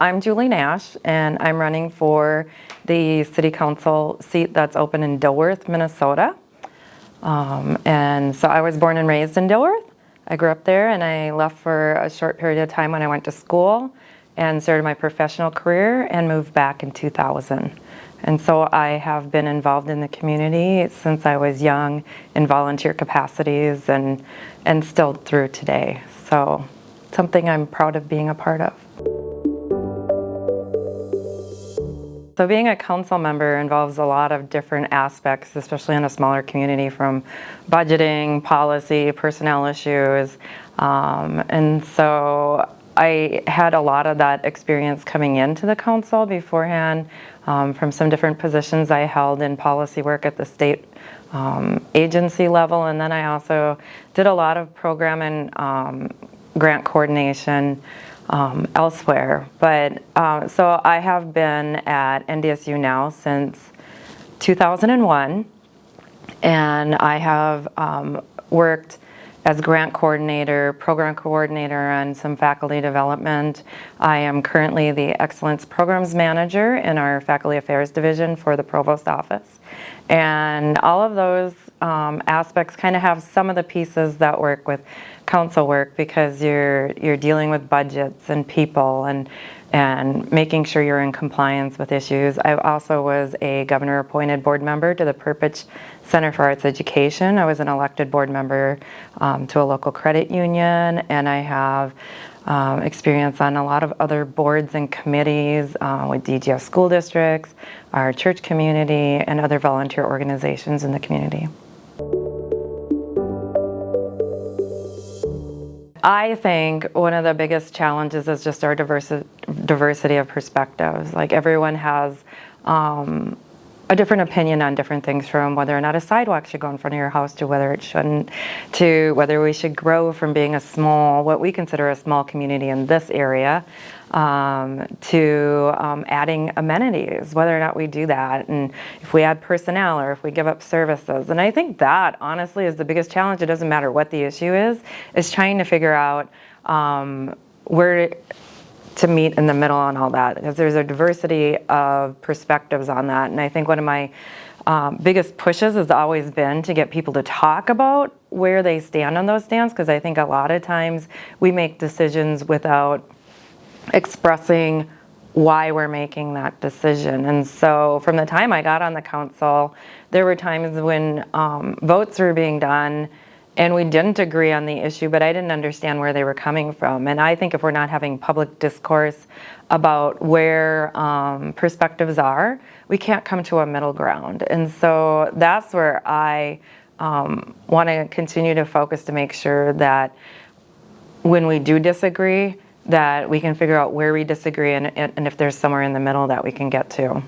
I'm Julie Nash, and I'm running for the City Council seat that's open in Dilworth, Minnesota. And so I was born and raised in Dilworth. I grew up there, and I left for a short period of time when I went to school and started my professional career and moved back in 2000. And so I have been involved in the community since I was young in volunteer capacities and still through today. So something I'm proud of being a part of. So being a council member involves a lot of different aspects, especially in a smaller community, from budgeting, policy, personnel issues. And so I had a lot of that experience coming into the council beforehand from some different positions I held in policy work at the state agency level. And then I also did a lot of program and grant coordination elsewhere. But so I have been at NDSU now since 2001, and I have worked as grant coordinator, program coordinator on some faculty development. I am currently the Excellence Programs Manager in our Faculty Affairs Division for the Provost Office. And all of those aspects kind of have some of the pieces that work with council work, because you're dealing with budgets and people and making sure you're in compliance with issues. I also was a governor-appointed board member to the Perpich Center for Arts Education. I was an elected board member to a local credit union, and I have experience on a lot of other boards and committees with DGF school districts, our church community, and other volunteer organizations in the community. I think one of the biggest challenges is just our diversity of perspectives. Like, everyone has a different opinion on different things, from whether or not a sidewalk should go in front of your house to whether it shouldn't, to whether we should grow from being what we consider a small community in this area, to adding amenities, whether or not we do that, and if we add personnel or if we give up services. And I think that honestly is the biggest challenge. It doesn't matter what the issue is trying to figure out where to meet in the middle on all that, because there's a diversity of perspectives on that. And I think one of my biggest pushes has always been to get people to talk about where they stand on those stands, because I think a lot of times we make decisions without expressing why we're making that decision. And so from the time I got on the council, there were times when votes were being done and we didn't agree on the issue, but I didn't understand where they were coming from. And I think if we're not having public discourse about where perspectives are, we can't come to a middle ground. And so that's where I want to continue to focus, to make sure that when we do disagree, that we can figure out where we disagree, and if there's somewhere in the middle that we can get to.